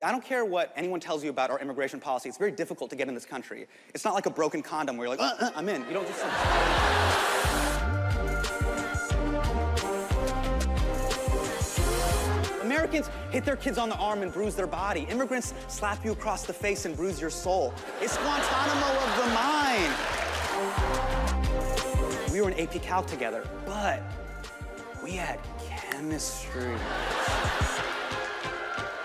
I don't care what anyone tells you about our immigration policy. It's very difficult to get in this country. It's not like a broken condom where you're like, I'm in. You don't just... Americans hit their kids on the arm and bruise their body. Immigrants slap you across the face and bruise your soul. It's Guantanamo of the mind. We were in AP Calc together, but we had chemistry.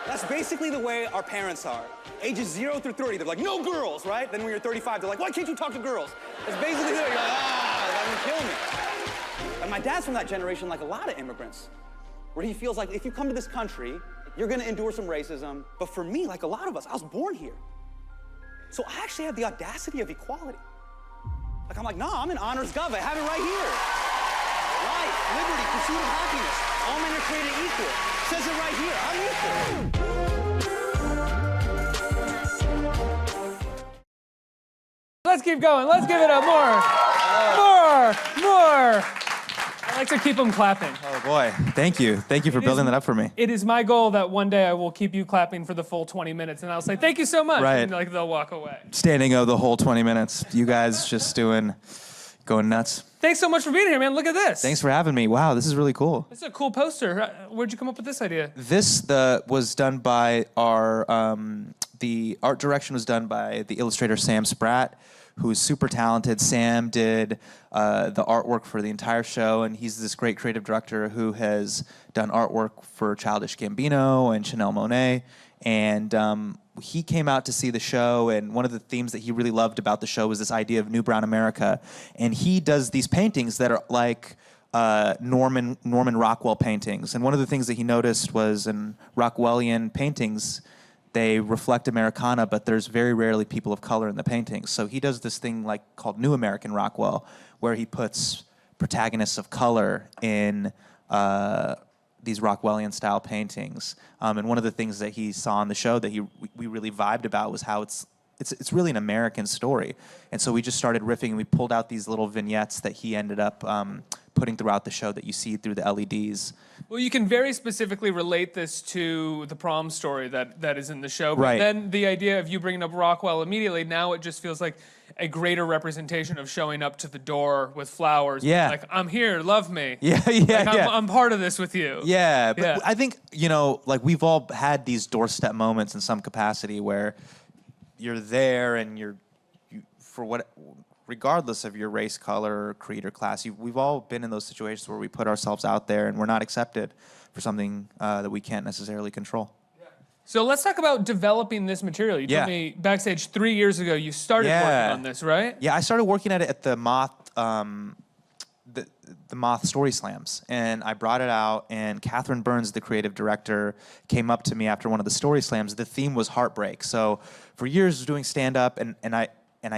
That's basically the way our parents are. Ages 0 through 30, they're like, no girls, right? Then when you're 35, they're like, why can't you talk to girls? It's basically it. You're like, that would kill me. And my dad's from that generation, like a lot of immigrants, where he feels like if you come to this country, you're gonna endure some racism. But for me, like a lot of us, I was born here. So I actually have the audacity of equality. Like, I'm like, nah, I'm in honors gov. I have it right here. Life, liberty, pursuit of happiness. All men are created equal. Says it right here. I'm equal. Let's keep going. Let's give it up more. More. I like to keep them clapping. Oh boy, thank you. Thank you for building that up for me. It is my goal that one day I will keep you clapping for the full 20 minutes and I'll say, thank you so much. Right. And like they'll walk away. Standing O the whole 20 minutes. You guys just going nuts. Thanks so much for being here, man. Look at this. Thanks for having me. Wow, this is really cool. It's a cool poster. Where'd you come up with this idea? This was done by the art direction was done by the illustrator Sam Spratt, who's super talented. Sam did the artwork for the entire show, and he's this great creative director who has done artwork for Childish Gambino and Chanel Monáe. And he came out to see the show, and one of the themes that he really loved about the show was this idea of New Brown America. And he does these paintings that are like Norman Rockwell paintings. And one of the things that he noticed was in Rockwellian paintings, they reflect Americana, but there's very rarely people of color in the paintings. So he does this thing called New American Rockwell, where he puts protagonists of color in these Rockwellian style paintings. And one of the things that he saw on the show that we really vibed about was how it's really an American story. And so we just started riffing, and we pulled out these little vignettes that he ended up putting throughout the show that you see through the LEDs. Well, you can very specifically relate this to the prom story that is in the show. But Right. then the idea of you bringing up Rockwell immediately, now it just feels like a greater representation of showing up to the door with flowers. Yeah. Like, I'm here, love me. Yeah. I'm part of this with you. Yeah, but Yeah. I think, we've all had these doorstep moments in some capacity where you're there and regardless of your race, color, creed, or class, we've all been in those situations where we put ourselves out there and we're not accepted for something that we can't necessarily control. So let's talk about developing this material. You told me backstage 3 years ago you started working on this, right? Yeah, I started working at it at the Moth, the Moth Story Slams, and I brought it out, and Catherine Burns, the creative director, came up to me after one of the Story Slams. The theme was heartbreak. So for years I was doing stand-up, and I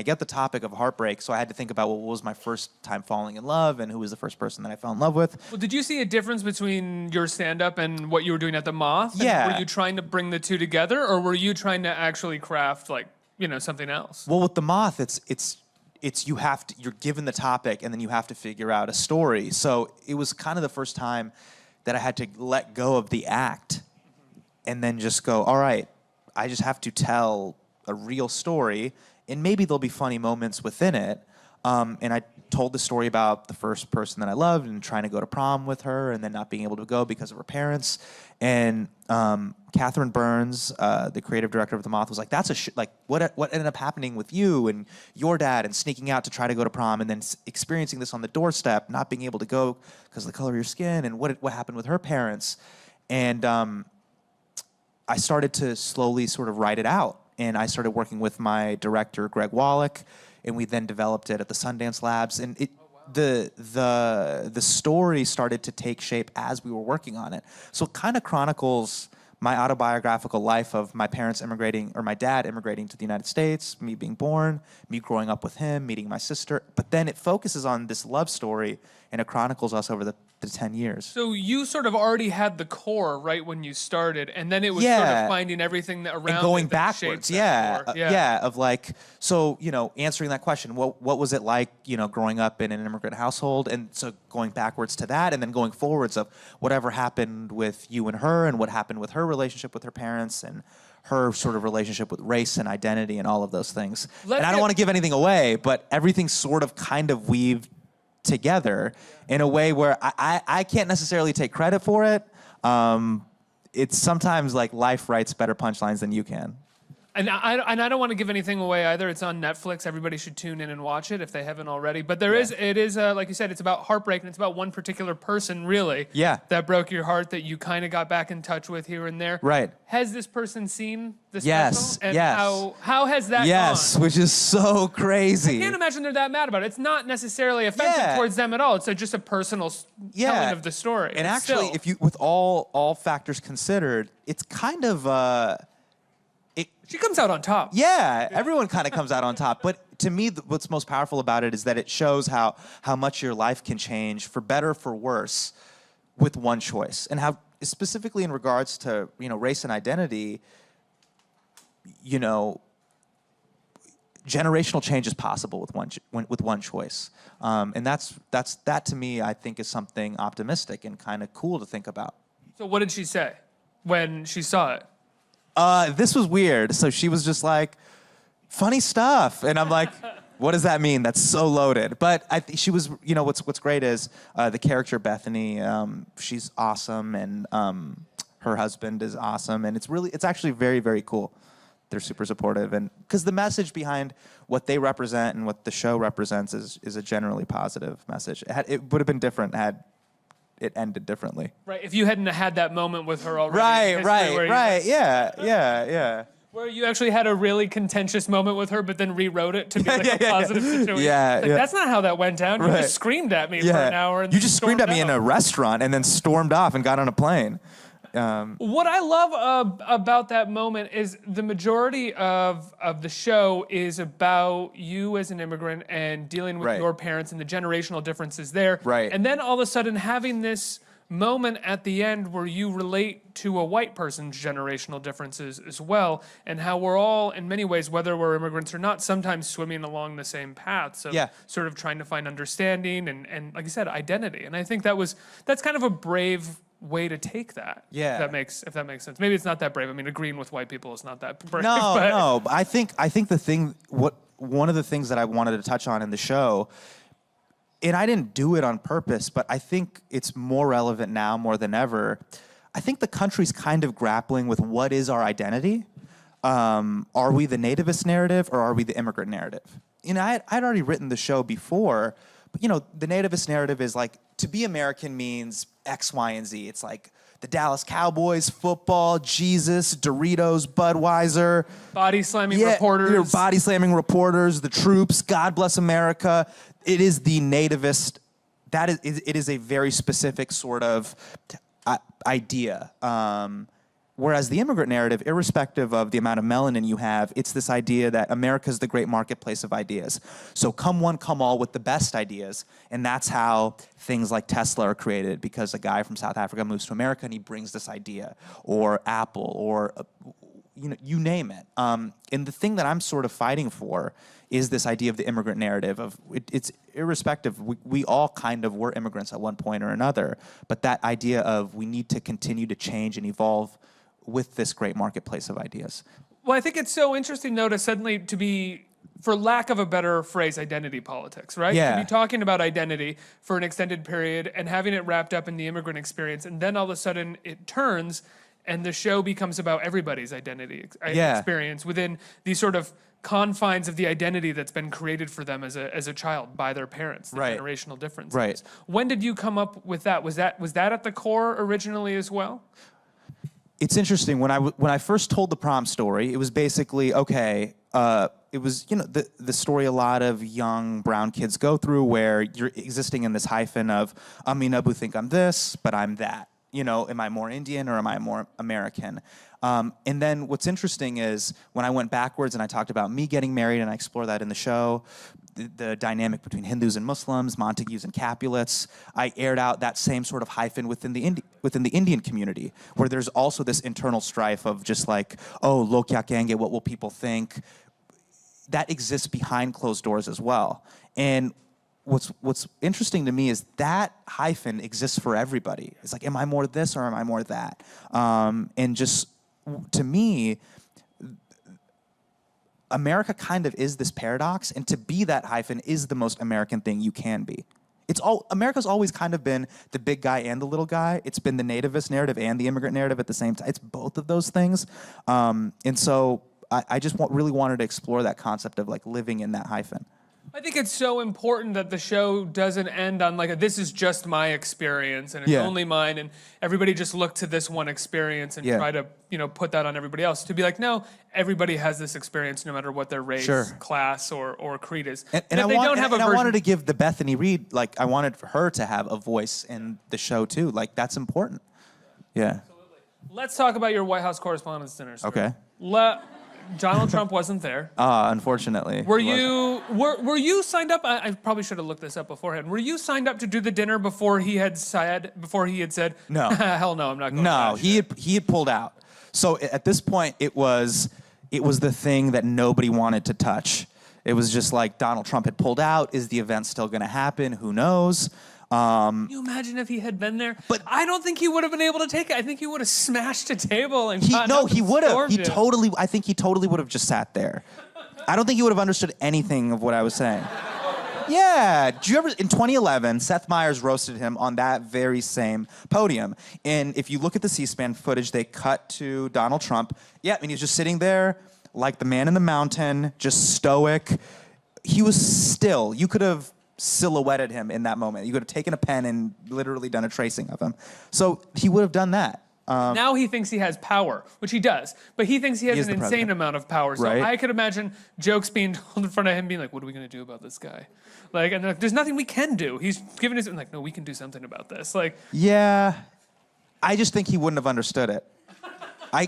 get the topic of heartbreak, so I had to think about what was my first time falling in love and who was the first person that I fell in love with. Well, did you see a difference between your stand-up and what you were doing at the Moth? Yeah. And were you trying to bring the two together, or were you trying to actually craft something else? Well, with the Moth, you're given the topic and then you have to figure out a story. So it was kind of the first time that I had to let go of the act and then just go, all right, I just have to tell a real story, and maybe there'll be funny moments within it. And I told the story about the first person that I loved and trying to go to prom with her and then not being able to go because of her parents. And Catherine Burns, the creative director of The Moth, was like, "That's what ended up happening with you and your dad and sneaking out to try to go to prom and then experiencing this on the doorstep, not being able to go because of the color of your skin, and what happened with her parents." And I started to slowly sort of write it out. And I started working with my director, Greg Wallach, and we then developed it at the Sundance Labs. And the story started to take shape as we were working on it. So it kind of chronicles my autobiographical life of my parents immigrating, or my dad immigrating to the United States, me being born, me growing up with him, meeting my sister. But then it focuses on this love story, and it chronicles us over the 10 years. So you sort of already had the core right when you started, and then it was sort of finding everything around and going it that backwards. shaped that core. Answering that question, what was it like, growing up in an immigrant household? And so going backwards to that, and then going forwards of whatever happened with you and her, and what happened with her relationship with her parents and her sort of relationship with race and identity and all of those things. Let's And I don't get- want to give anything away, but everything's sort of kind of weaved together in a way where I can't necessarily take credit for it. It's sometimes like life writes better punchlines than you can. And I don't want to give anything away either. It's on Netflix. Everybody should tune in and watch it if they haven't already. But it is like you said, it's about heartbreak, and it's about one particular person, really. Yeah. That broke your heart, that you kind of got back in touch with here and there. Right. Has this person seen the Yes, special? And yes. how has that Yes, gone? which is so crazy. I can't imagine they're that mad about it. It's not necessarily offensive Yeah. towards them at all. It's just a personal telling of the story. And But actually, still. if you, with all factors considered, it's kind of She comes out on top. yeah. Everyone kind of comes out on top. But to me, what's most powerful about it is that it shows how much your life can change for better, for worse, with one choice, and how specifically in regards to race and identity, generational change is possible with one choice, and that to me I think is something optimistic and kind of cool to think about. So what did she say when she saw it? This was weird. So she was just like, funny stuff, and I'm like, what does that mean? That's so loaded. But she was, what's great is the character Bethany. She's awesome, and her husband is awesome, and it's actually very, very cool. They're super supportive, and because the message behind what they represent and what the show represents is a generally positive message. It would have been different had it ended differently. Right. If you hadn't had that moment with her already. in history where Right. Yeah. Where you actually had a really contentious moment with her, but then rewrote it to be like a positive situation. Yeah, yeah. That's not how that went down. You Right. just screamed at me for an hour. And you just screamed at me in out. a restaurant and then stormed off and got on a plane. What I love about that moment is the majority of the show is about you as an immigrant and dealing with Right. your parents and the generational differences there. Right. And then all of a sudden having this moment at the end where you relate to a white person's generational differences as well, and how we're all, in many ways, whether we're immigrants or not, sometimes swimming along the same paths of Yeah. sort of trying to find understanding and like you said, identity. And I think that's kind of a brave way to take that. Yeah. If that makes sense. Maybe it's not that brave. I mean, agreeing with white people is not that brave. No, but no. But I think one of the things that I wanted to touch on in the show, and I didn't do it on purpose, but I think it's more relevant now more than ever. I think the country's kind of grappling with what is our identity. Are we the nativist narrative or are we the immigrant narrative? I'd already written the show before, but the nativist narrative is like, to be American means X, Y, and Z. It's like the Dallas Cowboys, football, Jesus, Doritos, Budweiser. body slamming reporters. Body slamming reporters, the troops, God bless America. It is the nativist. It is a very specific sort of idea. Whereas the immigrant narrative, irrespective of the amount of melanin you have, it's this idea that America's the great marketplace of ideas. So come one, come all with the best ideas. And that's how things like Tesla are created, because a guy from South Africa moves to America and he brings this idea, or Apple, or you name it. And the thing that I'm sort of fighting for is this idea of the immigrant narrative of it's irrespective. We all kind of were immigrants at one point or another, but that idea of we need to continue to change and evolve with this great marketplace of ideas. Well, I think it's so interesting, though, to be, for lack of a better phrase, identity politics, right? Yeah. To be talking about identity for an extended period and having it wrapped up in the immigrant experience, and then all of a sudden it turns and the show becomes about everybody's identity experience within these sort of confines of the identity that's been created for them as a child by their parents, the Right. generational differences. Right. When did you come up with that? Was that at the core originally as well? It's interesting. When I first told the prom story, it was basically, okay, it was the story a lot of young brown kids go through, where you're existing in this hyphen of, Amin Abu think I'm this, but I'm that. Am I more Indian or am I more American? And then what's interesting is when I went backwards and I talked about me getting married, and I explore that in the show, the dynamic between Hindus and Muslims, Montagues and Capulets, I aired out that same sort of hyphen within the Indian community, where there's also this internal strife of just like, oh, log kya kahenge, what will people think? That exists behind closed doors as well. And what's interesting to me is that hyphen exists for everybody. It's like, am I more this or am I more that? And just to me, America kind of is this paradox, and to be that hyphen is the most American thing you can be. America's always kind of been the big guy and the little guy. It's been the nativist narrative and the immigrant narrative at the same time. It's both of those things. And so I just really wanted to explore that concept of like living in that hyphen. I think it's so important that the show doesn't end on like this is just my experience and it's only mine, and everybody just look to this one experience and try to put that on everybody else. To be like, no, everybody has this experience no matter what their race, class, or creed is. And I wanted to give the Bethany Reed, like I wanted for her to have a voice in the show too. Like that's important. Yeah. Absolutely. Let's talk about your White House Correspondents' Dinner. Okay. Donald Trump wasn't there. Unfortunately. Were you signed up? I probably should have looked this up beforehand. Were you signed up to do the dinner before he had said no, hell no, I'm not going? No, he had pulled out. So at this point, it was the thing that nobody wanted to touch. It was just like Donald Trump had pulled out. Is the event still going to happen? Who knows? Can you imagine if he had been there? But I don't think he would have been able to take it. I think he would have smashed a table and he would have. I think he totally would have just sat there. I don't think he would have understood anything of what I was saying. Yeah. Do you ever, in 2011, Seth Meyers roasted him on that very same podium. And if you look at the C-SPAN footage, they cut to Donald Trump. Yeah, I mean, he's just sitting there like the man in the mountain, just stoic. He was still, you could have silhouetted him in that moment. You could have taken a pen and literally done a tracing of him. So he would have done that. Now he thinks he has power, which he does, but he thinks he has an insane amount of power. So I could imagine jokes being told in front of him being like, what are we going to do about this guy? Like, and they're like, there's nothing we can do. He's giving us, like, no, we can do something about this. Like, yeah, I just think he wouldn't have understood it. I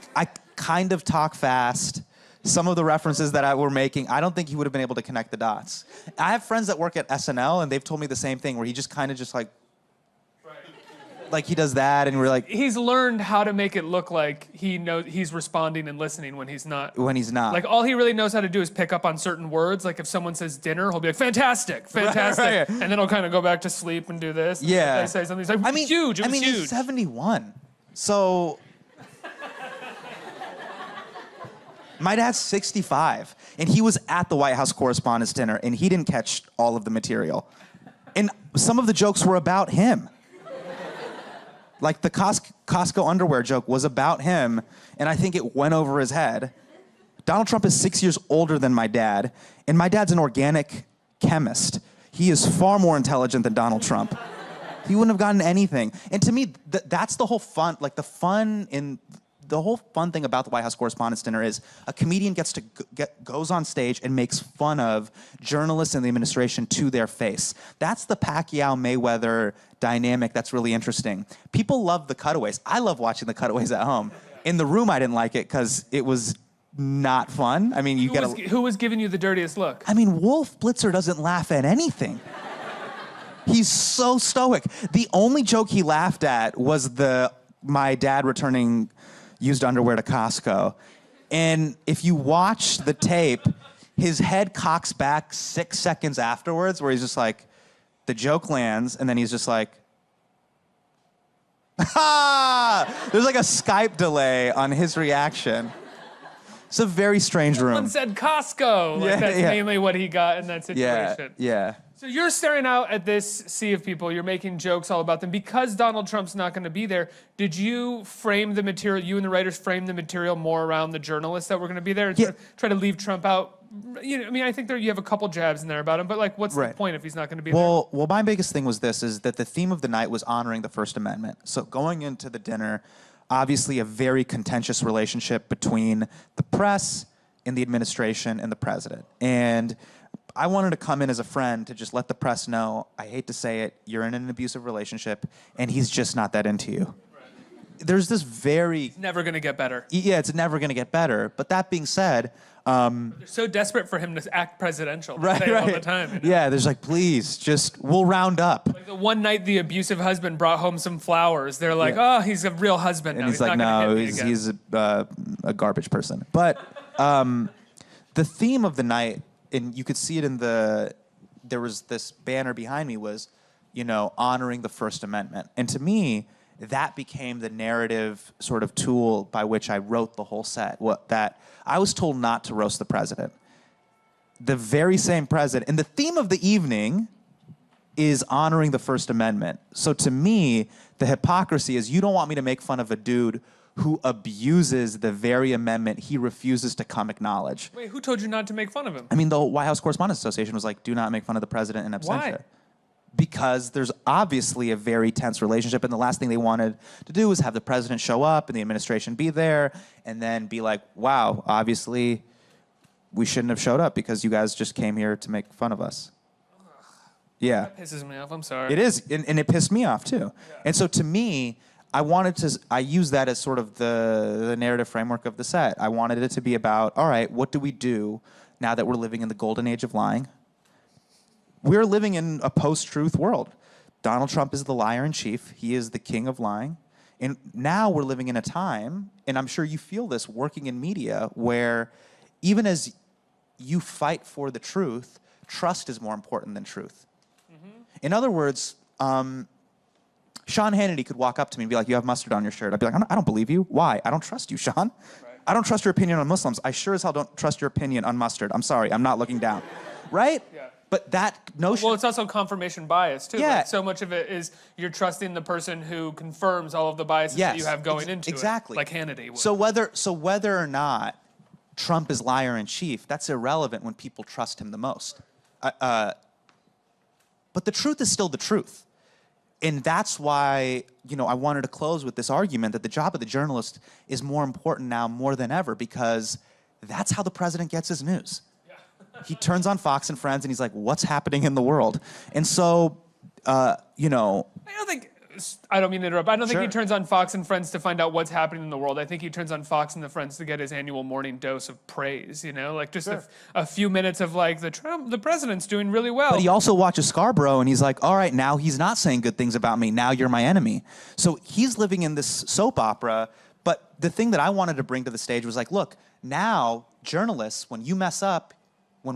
kind of talk fast. Some of the references that we're making, I don't think he would have been able to connect the dots. I have friends that work at SNL, and they've told me the same thing, where he just kind of just like he does that, and we're like... He's learned how to make it look like he knows he's responding and listening when he's not. When he's not. Like, all he really knows how to do is pick up on certain words. Like, if someone says dinner, he'll be like, fantastic, fantastic. Right. And then he'll kind of go back to sleep and do this. Yeah. And they say something, he's like, huge, it was huge. He's 71, so... My dad's 65, and he was at the White House Correspondents' Dinner, and he didn't catch all of the material. And some of the jokes were about him. Like the Costco underwear joke was about him, and I think it went over his head. Donald Trump is 6 years older than my dad, and my dad's an organic chemist. He is far more intelligent than Donald Trump. He wouldn't have gotten anything. And to me, that's the whole fun, like the whole fun thing about the White House Correspondents' Dinner is a comedian goes on stage and makes fun of journalists and the administration to their face. That's the Pacquiao-Mayweather dynamic that's really interesting. People love the cutaways. I love watching the cutaways at home. In the room, I didn't like it because it was not fun. I mean, who was giving you the dirtiest look? I mean, Wolf Blitzer doesn't laugh at anything. He's so stoic. The only joke he laughed at was my dad returning used underwear to Costco. And if you watch the tape, his head cocks back 6 seconds afterwards, where he's just like, the joke lands, and then he's just like, ha! There's like a Skype delay on his reaction. It's a very strange room. Someone said Costco. Like, that's mainly what he got in that situation. Yeah. So you're staring out at this sea of people. You're making jokes all about them. Because Donald Trump's not going to be there, did you frame the material, you and the writers frame the material more around the journalists that were going to be there and try to leave Trump out? I mean, I think you have a couple jabs in there about him, but like, what's the point if he's not going to be there? Well, my biggest thing was this, is that the theme of the night was honoring the First Amendment. So going into the dinner, obviously a very contentious relationship between the press and the administration and the president. And I wanted to come in as a friend to just let the press know, I hate to say it, you're in an abusive relationship, and he's just not that into you. There's this It's never going to get better. Yeah, it's never going to get better. But that being said... they're so desperate for him to act presidential. They say it all the time. You know? Yeah, there's like, please, we'll round up. Like the one night the abusive husband brought home some flowers. They're like, oh, he's a real husband now. And he's like, no, he's a garbage person. But the theme of the night, and you could see it in the there was this banner behind me was, honoring the First Amendment. And to me, that became the narrative sort of tool by which I wrote the whole set. That I was told not to roast the president. The very same president, and the theme of the evening is honoring the First Amendment. So to me, the hypocrisy is you don't want me to make fun of a dude who abuses the very amendment he refuses to come acknowledge. Wait, who told you not to make fun of him? I mean, the White House Correspondents Association was like, do not make fun of the president in absentia. Why? Because there's obviously a very tense relationship, and the last thing they wanted to do was have the president show up and the administration be there and then be like, wow, obviously we shouldn't have showed up because you guys just came here to make fun of us. Yeah. That pisses me off. I'm sorry. It is, and it pissed me off too. Yeah. And so to me, I use that as sort of the narrative framework of the set. I wanted it to be about, all right, what do we do now that we're living in the golden age of lying? We're living in a post-truth world. Donald Trump is the liar in chief. He is the king of lying. And now we're living in a time, and I'm sure you feel this working in media, where even as you fight for the truth, trust is more important than truth. Mm-hmm. In other words, Sean Hannity could walk up to me and be like, you have mustard on your shirt. I'd be like, I don't believe you. Why? I don't trust you, Sean. Right. I don't trust your opinion on Muslims. I sure as hell don't trust your opinion on mustard. I'm sorry. I'm not looking down. Right? Yeah. But that notion... Well, it's also confirmation bias, too. Yeah. Like, so much of it is you're trusting the person who confirms all of the biases that you have going into exactly. it. Like Hannity would. So whether or not Trump is liar in chief, that's irrelevant when people trust him the most. But the truth is still the truth. And that's why, I wanted to close with this argument that the job of the journalist is more important now more than ever, because that's how the president gets his news. He turns on Fox and Friends and he's like, what's happening in the world? And so, I don't mean to interrupt. I don't think Sure. he turns on Fox and Friends to find out what's happening in the world. I think he turns on Fox and the Friends to get his annual morning dose of praise, like just Sure. a few minutes of like the president's doing really well. But he also watches Scarborough and he's like, all right, now he's not saying good things about me. Now you're my enemy. So he's living in this soap opera. But the thing that I wanted to bring to the stage was like, look, now journalists, when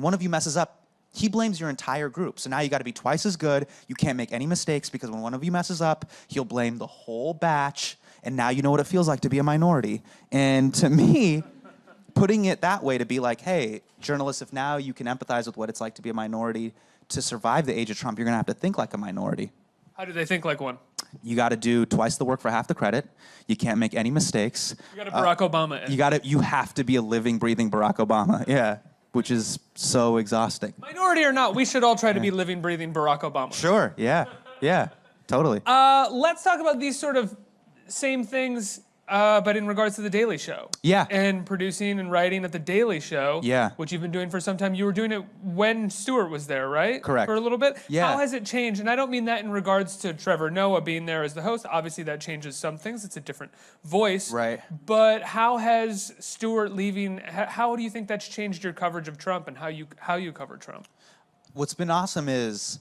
one of you messes up, he blames your entire group. So now you got to be twice as good. You can't make any mistakes because when one of you messes up, he'll blame the whole batch. And now you know what it feels like to be a minority. And to me, putting it that way to be like, hey, journalists, if now you can empathize with what it's like to be a minority to survive the age of Trump, you're going to have to think like a minority. How do they think like one? You got to do twice the work for half the credit. You can't make any mistakes. You got to Barack Obama. You have to be a living, breathing Barack Obama. Yeah. Which is so exhausting. Minority or not, we should all try to be living, breathing Barack Obama. Sure, yeah, totally. Let's talk about these sort of same things, but in regards to The Daily Show. Yeah. And producing and writing at The Daily Show. Yeah. Which you've been doing for some time. You were doing it when Stewart was there, right? Correct. For a little bit? Yeah. How has it changed? And I don't mean that in regards to Trevor Noah being there as the host. Obviously, that changes some things. It's a different voice. Right. But how has Stewart leaving, how do you think that's changed your coverage of Trump and how you cover Trump? What's been awesome is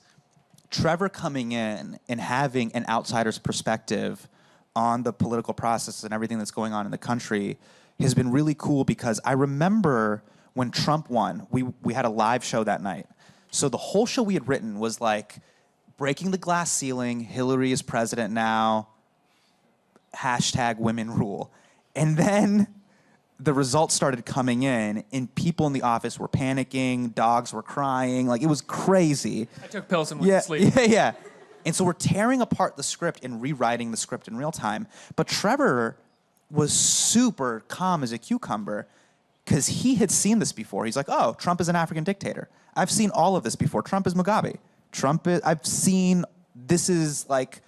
Trevor coming in and having an outsider's perspective on the political process and everything that's going on in the country has been really cool, because I remember when Trump won, we had a live show that night. So the whole show we had written was like breaking the glass ceiling, Hillary is president now, #women rule. And then the results started coming in and people in the office were panicking, dogs were crying, like it was crazy. I took pills and went to sleep. Yeah. And so we're tearing apart the script and rewriting the script in real time. But Trevor was super calm as a cucumber because he had seen this before. He's like, oh, Trump is an African dictator. I've seen all of this before. Trump is Mugabe. I've seen, this is like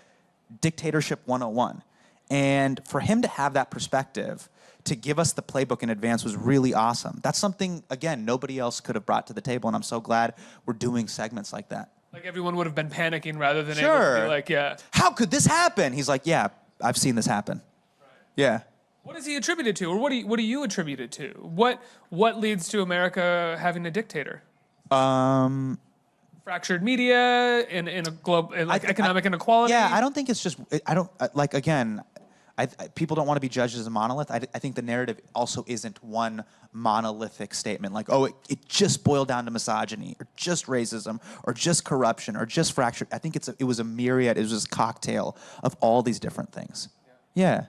dictatorship 101. And for him to have that perspective, to give us the playbook in advance was really awesome. That's something, again, nobody else could have brought to the table. And I'm so glad we're doing segments like that. Like everyone would have been panicking rather than Sure. able to be like, yeah. How could this happen? He's like, yeah, I've seen this happen. Right. Yeah. What is he attributed to, or what do you attribute it to? What leads to America having a dictator? Fractured media in a globe, like economic inequality. Yeah, I don't think it's just. I don't like. Again, People don't want to be judged as a monolith. I think the narrative also isn't one monolithic statement like, oh, it just boiled down to misogyny or just racism or just corruption or just fracture. I think it was a myriad. It was this cocktail of all these different things. Yeah.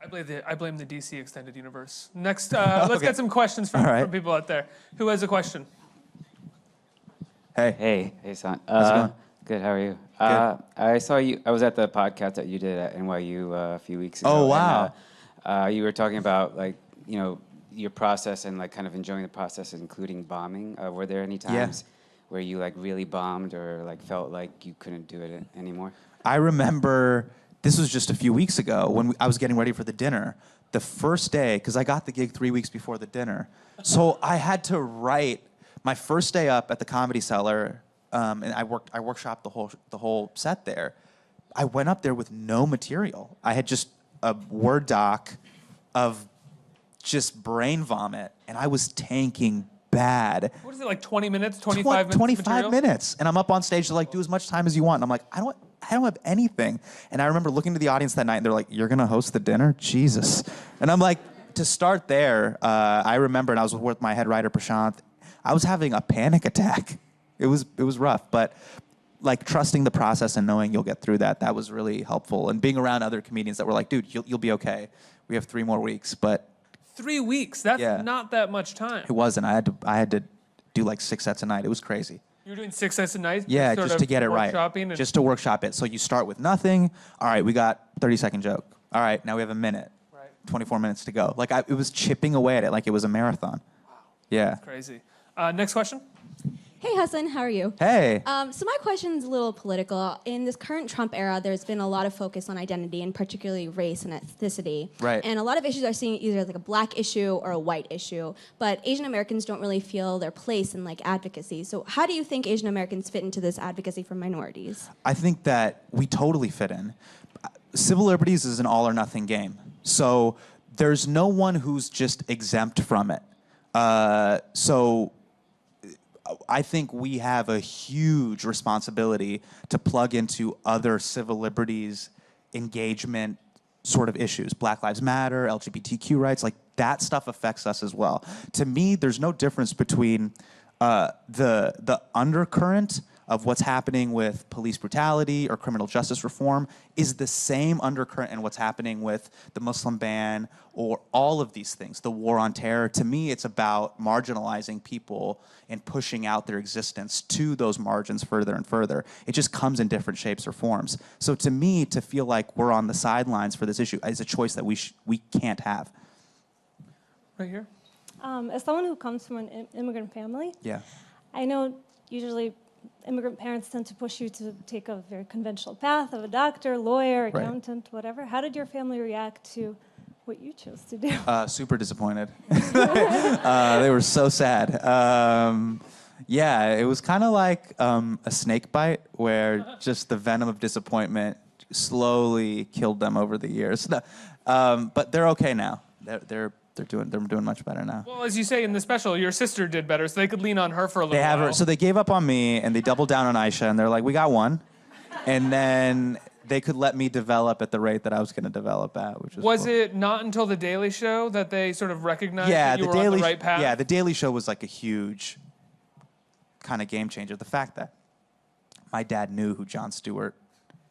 I blame the DC extended universe. Next, let's get some questions from people out there. Who has a question? Hey, son. How's it going? Good. How are you? Good. I saw you. I was at the podcast that you did at NYU a few weeks ago. Oh, wow. And, you were talking about your process and kind of enjoying the process, including bombing. Were there any times where you really bombed or felt like you couldn't do it anymore? I remember this was just a few weeks ago when I was getting ready for the dinner. The first day, because I got the gig 3 weeks before the dinner, so I had to write my first day up at the Comedy Cellar. And I workshopped the whole set there. I went up there with no material. I had just a Word doc of just brain vomit, and I was tanking bad. What is it, like 20 minutes, 25 minutes? 25 material? minutes. And I'm up on stage to do as much time as you want. And I'm like, I don't have anything. And I remember looking to the audience that night, and they're like, you're gonna host the dinner? Jesus. And I'm like, to start there, I remember, and I was with my head writer, Prashant, I was having a panic attack. It was rough, but trusting the process and knowing you'll get through that was really helpful. And being around other comedians that were like, dude, you'll be okay. We have 3 more weeks, but 3 weeks. That's not that much time. it wasn't. I had to do 6 sets a night. It was crazy. You were doing 6 sets a night? Yeah, just to get it right. Just to workshop it. So you start with nothing. All right, we got 30-second joke. All right, now we have a minute. Right. 24 minutes to go. It was chipping away at it like it was a marathon. Wow. Yeah. That's crazy. Next question. Hey, Hassan, how are you? Hey. So my question's a little political. In this current Trump era, there's been a lot of focus on identity, and particularly race and ethnicity. Right. And a lot of issues are seen either as a black issue or a white issue. But Asian Americans don't really feel their place in advocacy. So how do you think Asian Americans fit into this advocacy for minorities? I think that we totally fit in. Civil liberties is an all or nothing game. So there's no one who's just exempt from it. So I think we have a huge responsibility to plug into other civil liberties engagement sort of issues. Black Lives Matter, LGBTQ rights, that stuff affects us as well. To me, there's no difference between the undercurrent of what's happening with police brutality or criminal justice reform is the same undercurrent in what's happening with the Muslim ban or all of these things, the war on terror. To me, it's about marginalizing people and pushing out their existence to those margins further and further. It just comes in different shapes or forms. So to me, to feel like we're on the sidelines for this issue is a choice that we can't have. Right here. As someone who comes from an immigrant family, Yeah. I know usually immigrant parents tend to push you to take a very conventional path of a doctor, lawyer, accountant, whatever. How did your family react to what you chose to do? Super disappointed. They were so sad. Yeah, it was kind of like a snake bite where just the venom of disappointment slowly killed them over the years. But they're okay now. They're doing much better now. Well, as you say in the special, your sister did better, so they could lean on her for a little They have while. her, so they gave up on me and they doubled down on Aisha, and they're like, we got one. And then they could let me develop at the rate that I was going to develop at, which was cool. it not until the Daily Show that they sort of recognized that you the were Daily on the right path? Yeah, the Daily Show was a huge kind of game changer. The fact that my dad knew who Jon Stewart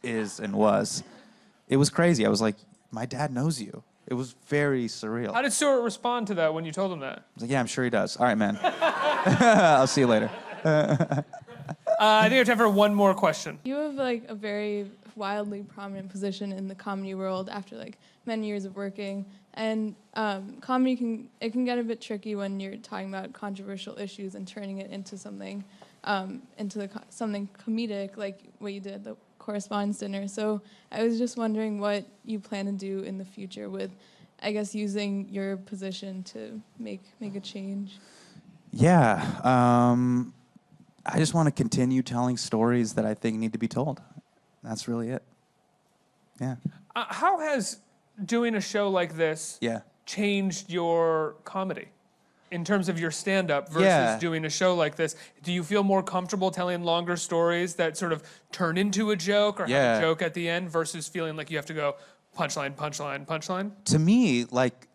is and was, it was crazy. I was like, my dad knows you. It was very surreal. How did Stewart respond to that when you told him that? I was like, yeah, I'm sure he does. All right, man. I'll see you later. I think we have time for one more question. You have a very wildly prominent position in the comedy world after many years of working, and comedy can get a bit tricky when you're talking about controversial issues and turning it into something something comedic, like what you did at the Correspondence Dinner. So I was just wondering what you plan to do in the future with, I guess, using your position to make a change. Yeah. I just want to continue telling stories that I think need to be told. That's really it. Yeah. How has doing a show like this changed your comedy? In terms of your stand-up versus doing a show like this, do you feel more comfortable telling longer stories that sort of turn into a joke or have a joke at the end versus feeling like you have to go punchline, punchline, punchline? To me, like,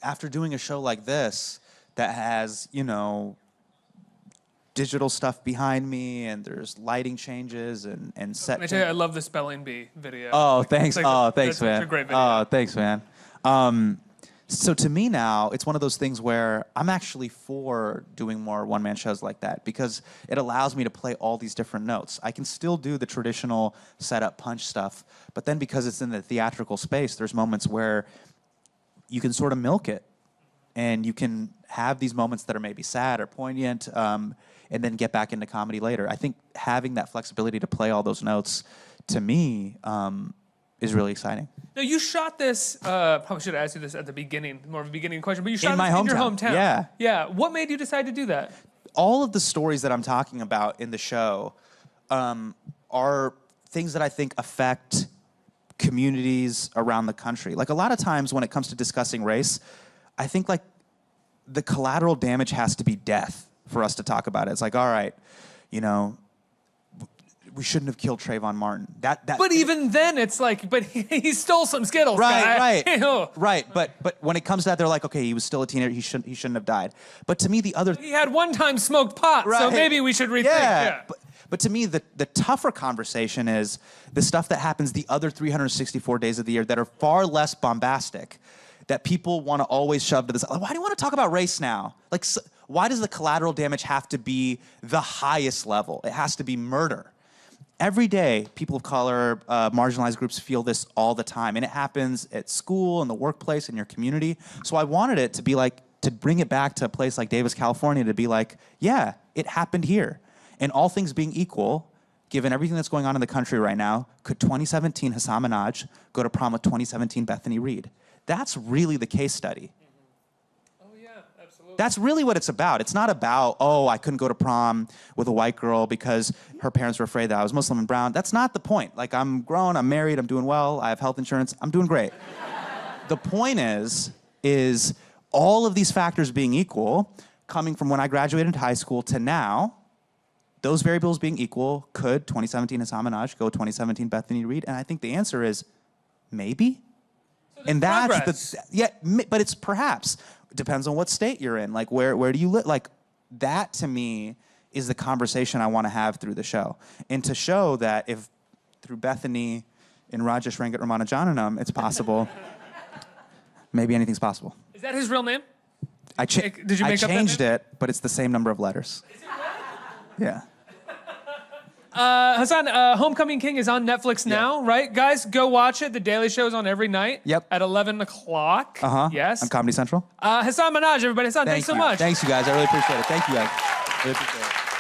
after doing a show like this that has, you know, digital stuff behind me and there's lighting changes and set. Let me tell you, I love the spelling bee video. Oh, thanks. It's like Thanks, that's man. such a great video. Oh, thanks, man. So to me now, it's one of those things where I'm actually for doing more one-man shows like that because it allows me to play all these different notes. I can still do the traditional setup punch stuff, but then because it's in the theatrical space, there's moments where you can sort of milk it and you can have these moments that are maybe sad or poignant and then get back into comedy later. I think having that flexibility to play all those notes, to me, is really exciting. Now, you shot this, probably should have asked you this at the beginning, more of a beginning question, but you shot In this my in your hometown. hometown. Yeah. Yeah. What made you decide to do that? All of the stories that I'm talking about in the show are things that I think affect communities around the country. Like a lot of times when it comes to discussing race, I think like the collateral damage has to be death for us to talk about it. It's like, all right, you know, we shouldn't have killed Trayvon Martin. But even then, it's like, but he stole some Skittles. Right, guy. right, right. But when it comes to that, they're like, okay, he was still a teenager. He shouldn't have died. But to me, the other He had one time smoked pot, so Right. maybe we should rethink. Yeah. But to me, the tougher conversation is the stuff that happens the other 364 days of the year that are far less bombastic, that people want to always shove to this. Why do you want to talk about race now? Like, why does the collateral damage have to be the highest level? It has to be murder. Every day, people of color, marginalized groups feel this all the time. And it happens at school, in the workplace, in your community. So I wanted it to be like, to bring it back to a place like Davis, California, to be like, yeah, it happened here. And all things being equal, given everything that's going on in the country right now, could 2017 Hasan Minhaj go to prom with 2017 Bethany Reed? That's really the case study. That's really what it's about. It's not about, oh, I couldn't go to prom with a white girl because her parents were afraid that I was Muslim and brown. That's not the point. Like, I'm grown, I'm married, I'm doing well, I have health insurance, I'm doing great. The point is all of these factors being equal, coming from when I graduated high school to now, those variables being equal, could 2017 Hasan Minhaj go 2017 Bethany Reed? And I think the answer is maybe. And that's progress. But it's perhaps. It depends on what state you're in. Like, where do you live? Like, that to me is the conversation I want to have through the show. And to show that if through Bethany and Rajesh Rangat Ramanujananam it's possible, maybe anything's possible. Is that his real name? Did you I make up that changed name? it, but it's the same number of letters. Is it really? Yeah. Hasan, Homecoming King is on Netflix now, right? Guys, go watch it. The Daily Show is on every night. Yep. At 11 o'clock. Yes. On Comedy Central. Hasan Minhaj, everybody. Hasan, thanks so much. Thanks, you guys. I really appreciate it. Thank you, guys. Really appreciate it.